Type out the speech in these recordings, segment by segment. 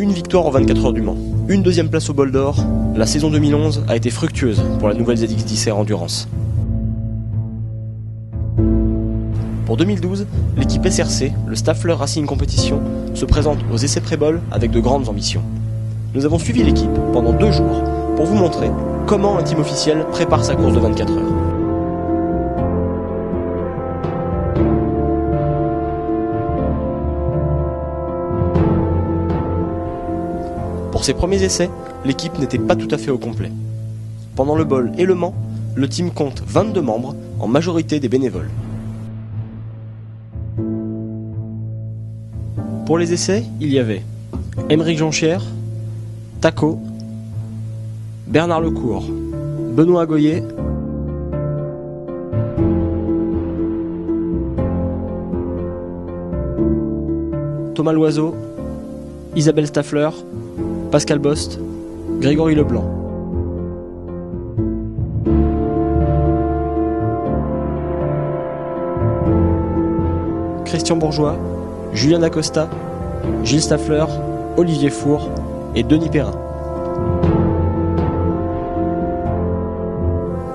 Une victoire en 24 heures du Mans, une deuxième place au Bol d'Or, la saison 2011 a été fructueuse pour la nouvelle ZX10R Endurance. Pour 2012, l'équipe SRC, le Staffler Racing Competition, se présente aux essais pré-bol avec de grandes ambitions. Nous avons suivi l'équipe pendant 2 jours pour vous montrer comment un team officiel prépare sa course de 24 heures. Pour ses premiers essais, l'équipe n'était pas tout à fait au complet. Pendant le Bol et le Mans, le team compte 22 membres, en majorité des bénévoles. Pour les essais, il y avait Aymeric Jonchière, Taco, Bernard Lecourt, Benoît Agoyer, Thomas Loiseau, Isabelle Staffler, Pascal Bost, Grégory Leblanc. Christian Bourgeois, Julien Dacosta, Gilles Staffler, Olivier Four et Denis Perrin.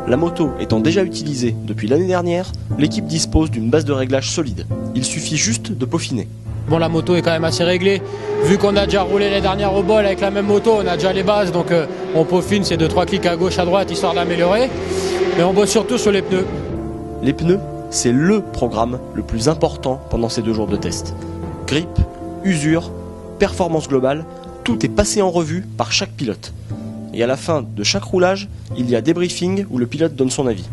La moto étant déjà utilisée depuis l'année dernière, l'équipe dispose d'une base de réglage solide. Il suffit juste de peaufiner. Bon, la moto est quand même assez réglée. Vu qu'on a déjà roulé les dernières au Bol avec la même moto, on a déjà les bases, donc on peaufine ces 2-3 clics à gauche, à droite, histoire d'améliorer. Mais on bosse surtout sur les pneus. Les pneus, c'est LE programme le plus important pendant ces 2 jours de test. Grip, usure, performance globale, tout est passé en revue par chaque pilote. Et à la fin de chaque roulage, il y a débriefing où le pilote donne son avis.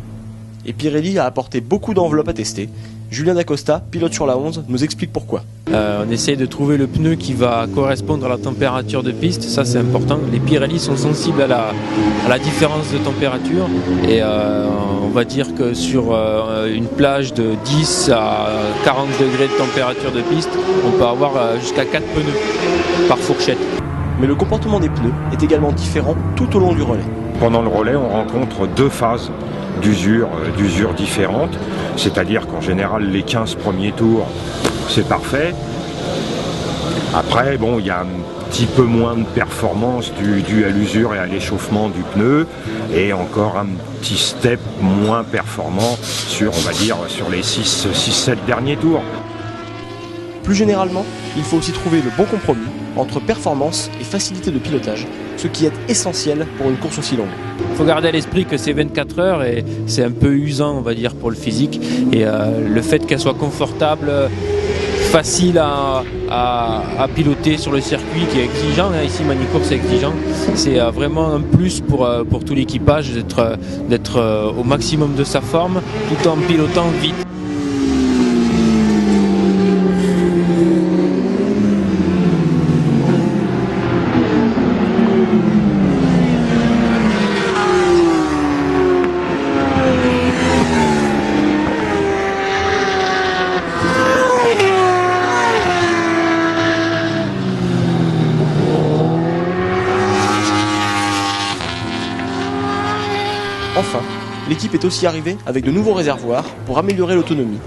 Et Pirelli a apporté beaucoup d'enveloppes à tester. Julien Dacosta, pilote sur la 11, nous explique pourquoi. On essaye de trouver le pneu qui va correspondre à la température de piste, ça c'est important. Les Pirelli sont sensibles à la différence de température et on va dire que sur une plage de 10 à 40 degrés de température de piste, on peut avoir jusqu'à 4 pneus par fourchette. Mais le comportement des pneus est également différent tout au long du relais. Pendant le relais, on rencontre 2 phases d'usure différentes, c'est-à-dire qu'en général les 15 premiers tours c'est parfait. Après bon, il y a un petit peu moins de performance due à l'usure et à l'échauffement du pneu et encore un petit step moins performant sur, on va dire, sur les 6-7 derniers tours. Plus généralement, il faut aussi trouver le bon compromis entre performance et facilité de pilotage, ce qui est essentiel pour une course aussi longue. Il faut garder à l'esprit que c'est 24 heures et c'est un peu usant, on va dire, pour le physique. Et le fait qu'elle soit confortable, facile à piloter sur le circuit, qui est exigeant, ici Manicourt c'est exigeant, c'est vraiment un plus pour tout l'équipage d'être au maximum de sa forme tout en pilotant vite. Enfin, l'équipe est aussi arrivée avec de nouveaux réservoirs pour améliorer l'autonomie.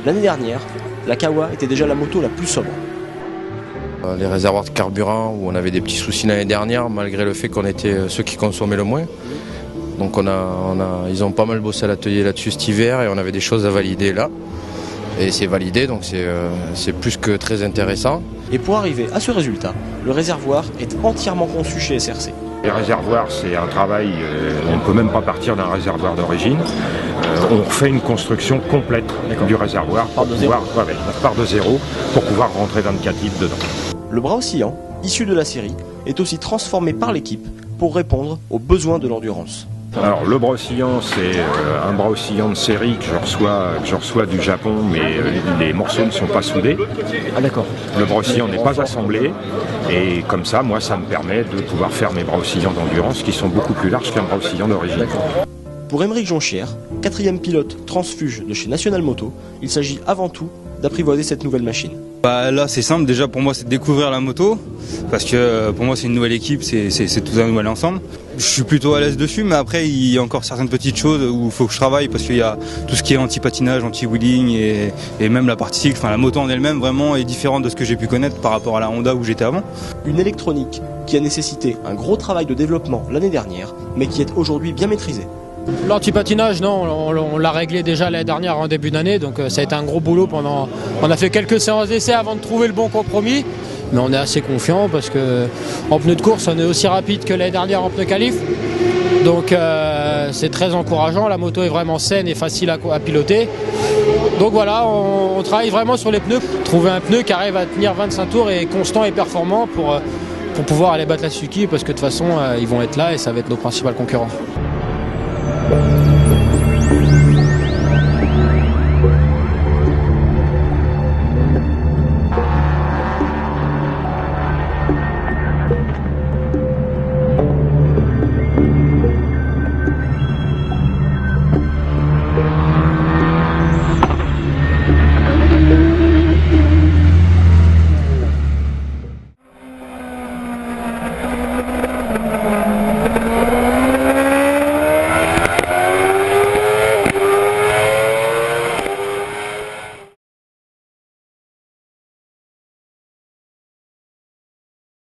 L'année dernière, la Kawa était déjà la moto la plus sobre. Les réservoirs de carburant, où on avait des petits soucis l'année dernière, malgré le fait qu'on était ceux qui consommaient le moins. Donc ils ont pas mal bossé à l'atelier là-dessus cet hiver et on avait des choses à valider là. Et c'est validé, donc c'est plus que très intéressant. Et pour arriver à ce résultat, le réservoir est entièrement conçu chez SRC. Les réservoirs, c'est un travail, on ne peut même pas partir d'un réservoir d'origine. On refait une construction complète du réservoir pour pouvoir, on part de zéro pour pouvoir rentrer 24 litres dedans. Le bras oscillant, issu de la série, est aussi transformé par l'équipe pour répondre aux besoins de l'endurance. Alors le bras oscillant, c'est un bras oscillant de série que je reçois du Japon, mais les morceaux ne sont pas soudés. Ah d'accord. Le bras oscillant n'est pas assemblé, et comme ça, moi, ça me permet de pouvoir faire mes bras oscillants d'endurance qui sont beaucoup plus larges qu'un bras oscillant d'origine. Pour Émeric Jonchière, 4e pilote transfuge de chez National Moto, il s'agit avant tout d'apprivoiser cette nouvelle machine. Là c'est simple, déjà pour moi c'est de découvrir la moto, parce que pour moi c'est une nouvelle équipe, c'est tout un nouvel ensemble. Je suis plutôt à l'aise dessus, mais après il y a encore certaines petites choses où il faut que je travaille, parce qu'il y a tout ce qui est anti-patinage, anti-wheeling et même la partie cycle, enfin la moto en elle-même vraiment est différente de ce que j'ai pu connaître par rapport à la Honda où j'étais avant. Une électronique qui a nécessité un gros travail de développement l'année dernière, mais qui est aujourd'hui bien maîtrisée. L'antipatinage, non, on l'a réglé déjà l'année dernière en début d'année, donc ça a été un gros boulot pendant. On a fait quelques séances d'essai avant de trouver le bon compromis, mais on est assez confiant parce que en pneus de course, on est aussi rapide que l'année dernière en pneus qualif. Donc c'est très encourageant, la moto est vraiment saine et facile à piloter. Donc voilà, on travaille vraiment sur les pneus, trouver un pneu qui arrive à tenir 25 tours et constant et performant pour pouvoir aller battre la Suzuki, parce que de toute façon ils vont être là et ça va être nos principaux concurrents.